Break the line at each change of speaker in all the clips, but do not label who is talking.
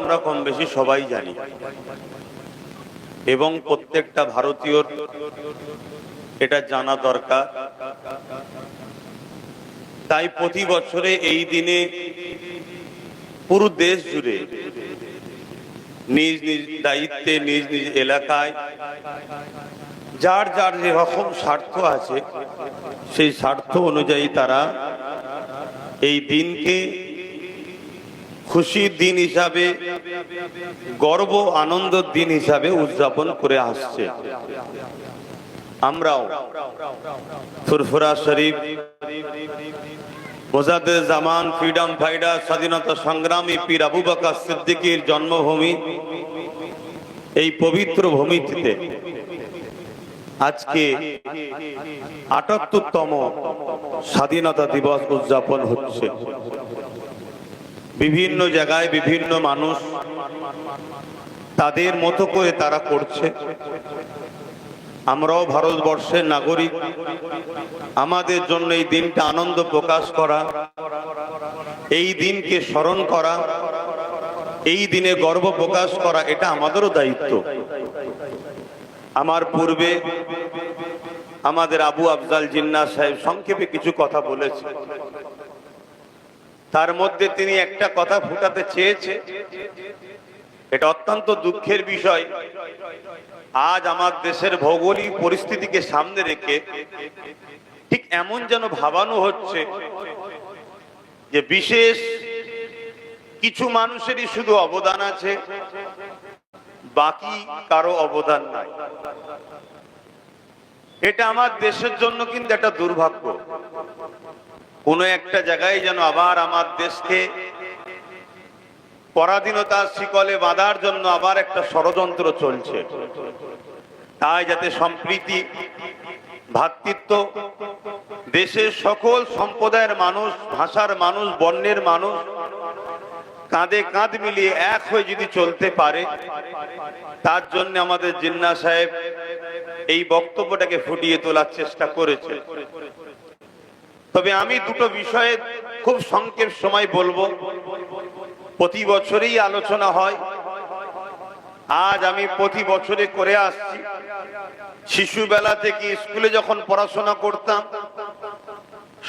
আমরা কম বেশি সবাই জানি এবং প্রত্যেকটা ভারতীয়র এটা জানা দরকার। তাই প্রতি বছরে এই দিনে পুরো দেশ জুড়ে নিজ নিজ দায়িত্বে নিজ নিজ এলাকায় যার যার যে রকম স্বার্থ আছে সেই স্বার্থ অনুযায়ী তারা এই দিনকে খুশির দিন হিসাবে, গর্ব আনন্দের দিন হিসাবে উদযাপন করে আসছে। আমরাও ফুরফুরা শরীফ মোজাদ্দেদ জামান ফ্রিডম ফাইটার স্বাধীনতা সংগ্রামী পীর আবু বকর সিদ্দিকীর জন্মভূমি এই পবিত্র ভূমিতে আজকে ৭৮তম স্বাধীনতা দিবস উদযাপন হচ্ছে। বিভিন্ন জায়গায় বিভিন্ন মানুষ তাদের মতো করে তারা করছে। আমরাও ভারতবর্ষের নাগরিক, আমাদের জন্য এই দিনটা আনন্দ প্রকাশ করা, এই দিনকে স্মরণ করা, এই দিনে গর্ব প্রকাশ করা, এটা আমাদেরও দায়িত্ব। আমার পূর্বে আমাদের আবু আফজাল জিন্নাহ সাহেব সংক্ষেপে কিছু কথা বলেছে। তার মধ্যে তিনি একটা কথা ফুটাতে চেয়েছে, এটা অত্যন্ত দুঃখের বিষয়। আজ আমার দেশের ভৌগোলিক পরিস্থিতিকে সামনে রেখে ঠিক এমন যেন ভাবানো হচ্ছে যে বিশেষ কিছু মানুষেরই শুধু অবদান আছে, বাকি কারো অবদান নাই। এটা আমার দেশের জন্য কিন্তু একটা দুর্ভাগ্য। কোন একটা জায়গায় যেন আবার আমার দেশকে পরাধীনতার শিকলে বাঁধার জন্য আবার একটা ষড়যন্ত্র চলছে। তাই যাতে সম্প্রীতি, ভ্রাতৃত্ব, দেশের সকল সম্প্রদায়ের মানুষ, ভাষার মানুষ, বর্ণের মানুষ কাঁধে কাঁধ মিলিয়ে এক হয়ে যদি চলতে পারে, তার জন্য আমাদের জিন্নাহ সাহেব এই বক্তব্যটাকে ফুটিয়ে তোলার চেষ্টা করেছে। তবে আমি দুটো বিষয়ে খুব সংক্ষেপ সময় বলবো। প্রতি বছরই আলোচনা হয়, আজ আমি প্রতি বছরে করে আসছি। শিশুবেলা থেকে স্কুলে যখন পড়াশোনা করতাম,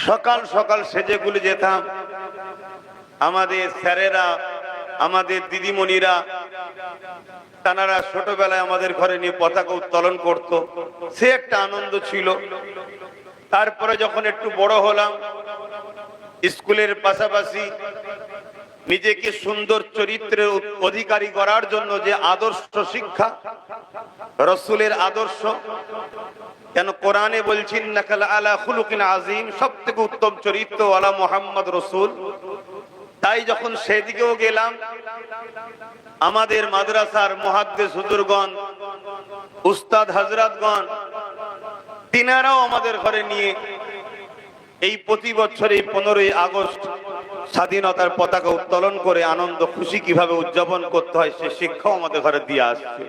সকাল সকাল সেজে গুলে যেতাম। আমাদের স্যারেরা, আমাদের দিদিমণিরা, তানারা ছোটবেলায় আমাদের ঘরে নিয়ে পতাকা উত্তোলন করত, সে একটা আনন্দ ছিল। তারপরে যখন একটু বড় হলাম, স্কুলের পাশাপাশি নিজেকে সুন্দর চরিত্রের অধিকারী করার জন্য যে আদর্শ শিক্ষা, রাসূলের আদর্শ, কেন কোরআনে বলছেন নাকাল আলা খুলুকিন আযীম, সবথেকে উত্তম চরিত্র ওয়ালা মুহাম্মদ রাসূল। তাই যখন সেদিকেও গেলাম, আমাদের মাদ্রাসার মুহাদ্দিস হুজুরগণ, উস্তাদ হযরতগণ, তিনারাও আমাদের ঘরে নিয়ে এই প্রতি বছর এই 15ই আগস্ট স্বাধীনতার পতাকা উত্তোলন করে আনন্দ খুশি কিভাবে উদযাপন করতে হয় সে শিক্ষাও আমাদের ঘরে দিয়ে আসছে।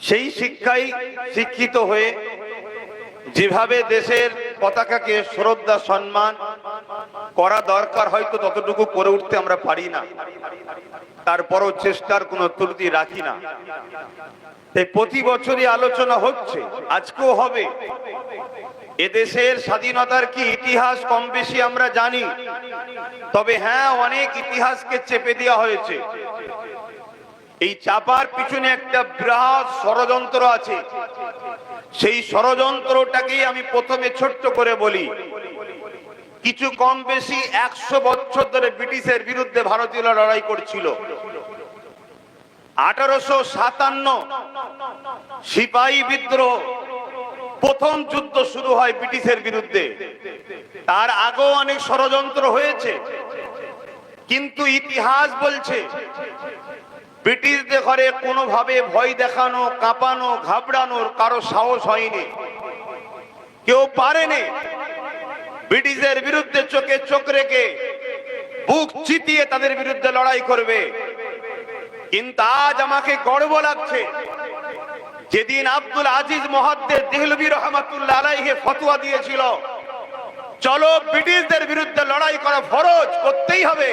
সেই শিক্ষায় শিক্ষিত হয়ে যেভাবে দেশের পতাকাকে শ্রদ্ধা সম্মান করা দরকার, হয়তো ততটুকু করে উঠতে আমরা পারি না, তারপরও চেষ্টার কোনো ত্রুটি রাখি না। তাই প্রতি বছরই আলোচনা হচ্ছে, আজকেও হবে। এদেশের স্বাধীনতার কি ইতিহাস কম বেশি আমরা জানি, তবে হ্যাঁ, অনেক ইতিহাসকে চেপে দেওয়া হয়েছে। এই চাপার পিছনে একটা বৃহৎ ষড়যন্ত্র আছে। সেই ষড়যন্ত্রটাকেই আমি প্রথমে ছোট্ট করে বলি। কিছু কম বেশি 100 বছর ধরে ব্রিটিশের বিরুদ্ধে ভারতীয়রা লড়াই করছিল। 1857 সিপাহী বিদ্রোহ, প্রথম যুদ্ধ শুরু হয় ব্রিটিশের বিরুদ্ধে। তার আগেও অনেক ষড়যন্ত্র হয়েছে, কিন্তু ইতিহাস বলছে ব্রিটিশদের ঘরে কোনোভাবে ভয় দেখানো, কাঁপানো, ঘাবড়ানোর কারো সাহস হয়নি, কেউ পারেনি। ব্রিটিশের বিরুদ্ধে চোখে চোখ রেখে বুক চিতিয়ে তাদের বিরুদ্ধে লড়াই করবে। কিন্তু আজ আমাকে গর্ব লাগছে, যেদিন আব্দুল আজিজ মুহাদ্দিস দেহলভী রহমাতুল্লাহ আলাইহি ফতোয়া দিয়েছিল, চলো ব্রিটিশদের বিরুদ্ধে লড়াই করা ফরজ, করতেই হবে,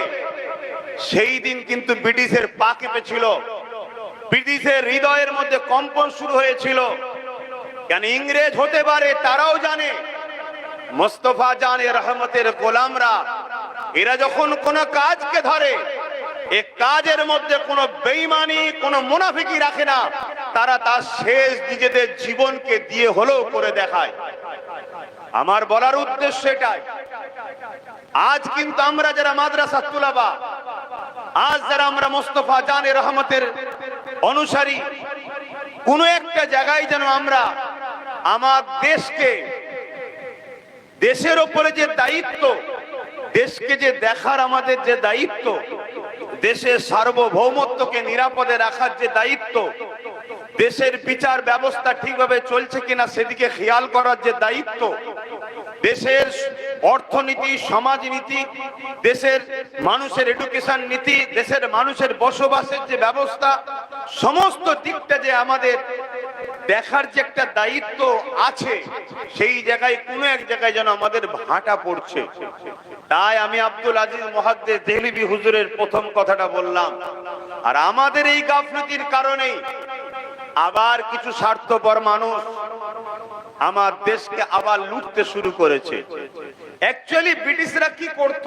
সেই দিন কিন্তু ব্রিটিশের পা কেঁপেছিল, ব্রিটিশের হৃদয়ের মধ্যে কম্পন শুরু হয়েছিল। কেন ইংরেজ হতে পারে, তারাও জানে মোস্তফা জানে রহমতের গোলামরা এরা যখন কোন কাজকে ধরে, এই কাজের মধ্যে কোনো বেঈমানি, কোনো মুনাফিকি রাখে না, তারা তার শেষ নিজেদের জীবনকে দিয়ে হলেও করে দেখায়। আমার বলার উদ্দেশ্য এটাই, আজ কিন্তু আমরা যারা মাদ্রাসা তুলাবা, আজ যারা আমরা মোস্তফা জানে রহমতের অনুসারী, কোন একটা জায়গায় যেন আমরা আমার দেশকে, দেশের উপরে যে দায়িত্ব, দেশকে যে দেখার আমাদের যে দায়িত্ব, দেশের সার্বভৌমত্বকে নিরাপদে রাখার যে দায়িত্ব, দেশের বিচার ব্যবস্থা ঠিকভাবে চলছে কিনা সেদিকে খেয়াল করার যে দায়িত্ব, দেশের অর্থনীতি, সমাজনীতি, দেশের মানুষের এডুকেশন নীতি, দেশের মানুষের বসবাসের যে ব্যবস্থা, সমস্ত দিকটা যে আমাদের দেখার যে একটা দায়িত্ব আছে, সেই জায়গায় কোনো এক জায়গায় যেন আমাদের ভাটা পড়ছে। তাই আমি আব্দুল আজিজ মুহাদ্দিস দেহলভী হুজুরের প্রথম কথাটা বললাম। আর আমাদের এই গাফলতির কারণেই আবার কিছু স্বার্থপর মানুষ আমার দেশকে আবার লুটতে শুরু করেছে। অ্যাকচুয়ালি ব্রিটিশরা কি করত?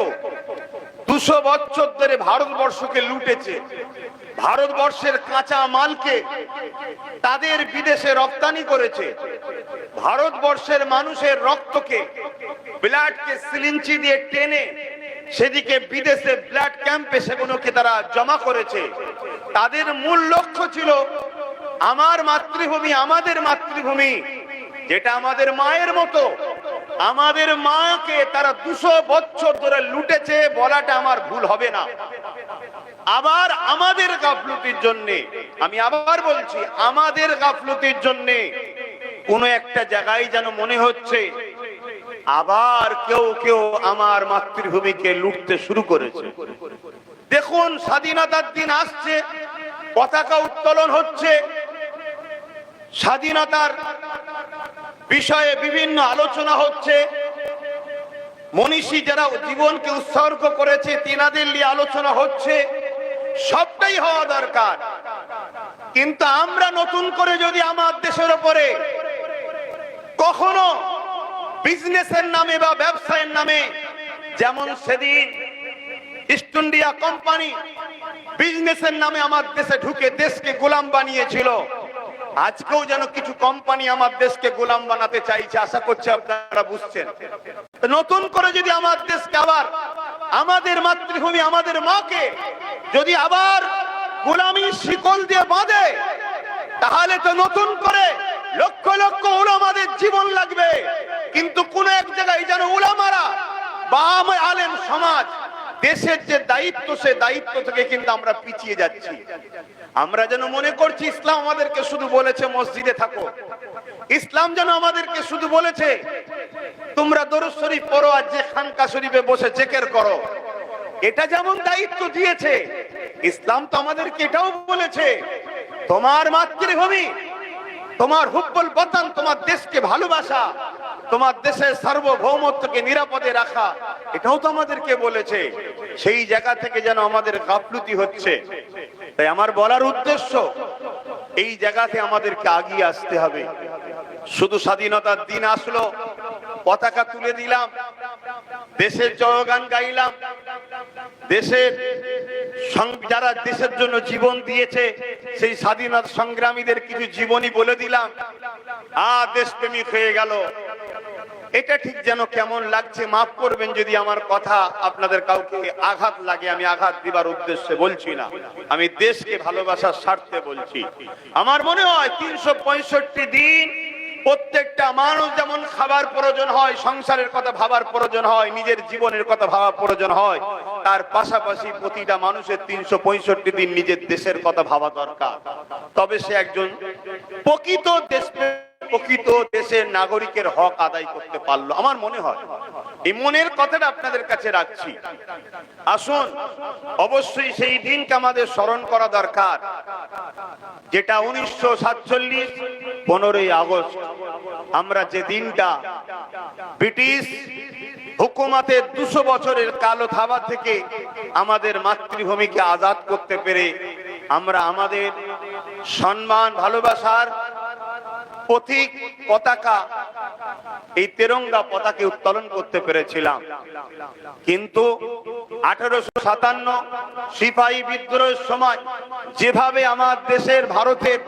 200 বছর ধরে ভারতবর্ষকে লুটেছে, ভারতবর্ষের কাঁচা মালকে তাদের বিদেশে রপ্তানি করেছে, ভারতবর্ষের মানুষের রক্তকে, ব্লাডকে সিলিঞ্চি দিয়ে টেনে সেদিকে বিদেশে ব্লাড ক্যাম্পে সেগুলোকে তারা জমা করেছে। তাদের মূল লক্ষ্য ছিল আমার মাতৃভূমি, আমাদের মাতৃভূমি যেটা আমাদের মায়ের মতো, আমাদের মাকে তারা 200 বছর ধরে লুটেছে বলাটা আমার ভুল হবে না। আবার আমাদের গাফলতির জন্য, আমি আবার বলছি, আমাদের গাফলতির জন্য কোন একটা জায়গায় যেন মনে হচ্ছে আবার কেউ কেউ আমার মাতৃভূমিকে লুটতে শুরু করেছে। দেখুন, স্বাধীনতার দিন আসছে, পতাকা উত্তোলন হচ্ছে, স্বাধীনতার বিষয়ে বিভিন্ন আলোচনা হচ্ছে, মনীষী যারা জীবনকে উৎসর্গ করেছে তিনাদের নিয়ে আলোচনা হচ্ছে, সবটাই হওয়া দরকার। কিন্তু আমরা নতুন করে যদি আমার দেশের উপরে কখনো বিজনেসের নামে বা ব্যবসায়ের নামে, যেমন সেদিন ইস্ট ইন্ডিয়া কোম্পানি বিজনেসের নামে আমার দেশে ঢুকে দেশকে গোলাম বানিয়েছিল, আজকেও যেন কিছু কোম্পানি আমার দেশকে গোলাম বানাতে চাইছে। আশা করছি আপনারা বুঝছেন। নতুন করে যদি আমার দেশকে আবার, আমাদের মাতৃভূমি, আমাদের মাকে যদি আবার গোলামির শিকল দিয়ে বাঁধে, তাহলে তো নতুন করে লক্ষ লক্ষ উলামাদের জীবন লাগবে। কিন্তু কোন এক জায়গায় যেন উলামারা বা আলেম সমাজ দেশের যে দায়িত্ব, সে দায়িত্ব থেকে কিন্তু আমরা পিছিয়ে যাচ্ছি। আমরা যেন মনে করছি ইসলাম আমাদেরকে শুধু বলেছে মসজিদে থাকো, ইসলাম যেন আমাদেরকে শুধু বলেছে তোমরা দরুদ শরীফ পড়ো আর যে খানকা শরীফে বসে জিকির করো। এটা যেমন দায়িত্ব দিয়েছে, ইসলাম তো আমাদেরকে এটাও বলেছে তোমার মাতৃভূমি, তোমার হুব্বুল বতন, তোমার দেশকে ভালোবাসা, তোমার দেশের সার্বভৌমত্বকে নিরাপদে রাখা, এটাও তো আমাদেরকে বলেছে। সেই জায়গা থেকে যেন আমাদের গাফলতি হচ্ছে। তাই আমার বলার উদ্দেশ্য, এই জায়গাতে আমাদেরকে আগিয়ে আসতে হবে। শুধু স্বাধীনতার দিন আসলো, পতাকা তুলে দিলাম, দেশের জয়গান গাইলাম, দেশের যারা দেশের জন্য জীবন দিয়েছে সেই স্বাধীনতা সংগ্রামীদের কিছু জীবনী বলে দিলাম, দেশপ্রেমিক হয়ে গেল। এটা ঠিক যেন কেমন লাগছে। মাফ করবেন যদি আমার কথা আপনাদের কাউকে আঘাত লাগে, আমি আঘাত দিবার উদ্দেশ্যে বলছি না, আমি দেশকে ভালোবাসার স্বার্থে বলছি। আমার মনে হয় 365 দিন প্রত্যেকটা মানুষ যেমন খাবার প্রয়োজন হয়, সংসারের কথা ভাবার প্রয়োজন হয়, নিজের জীবনের কথা ভাবার প্রয়োজন হয়, তার পাশাপাশি প্রতিটা মানুষের 365 দিন নিজের দেশের কথা ভাবা দরকার। তবে সে একজন প্রকৃত প্রকৃত দেশের নাগরিকের হক আদায় করতে পারলো। আমার মনে হয় এই মনের কথাটা আপনাদের কাছে রাখছি। আসুন, অবশ্যই সেই দিনকে আমাদের স্মরণ করা দরকার, যেটা 1947 15ই আগস্ট। আমরা যে দিনটা ব্রিটিশ হুকুমাতের 200 বছরের কালো থাবা থেকে আমাদের মাতৃভূমিকে আজাদ করতে পেরে আমরা আমাদের সম্মান ভালোবাসার প্রতীক পতাকা এই তেরঙ্গা পতাকা উত্তোলন করতে পেরেছিলাম। কিন্তু 1857 সিপাহী বিদ্রোহের সময় যেভাবে আমার দেশের ভারতের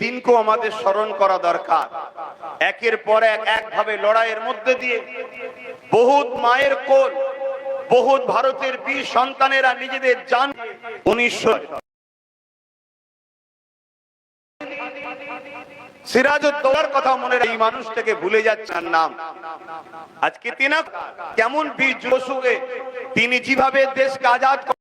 দিনকে আমাদের স্মরণ করা দরকার, একের পর একভাবে লড়াইয়ের মধ্যে দিয়ে বহুত মায়ের কোল, বহুত ভারতের বীর সন্তানেরা নিজেদের জান 1900 সিরাজউদ্দৌলার কথা মনে এই মানুষটাকে ভুলে যাচ্ছেন নাম। আজকে তিনি কেমন বীর যোশুকে তিনি যেভাবে দেশকে আজাদ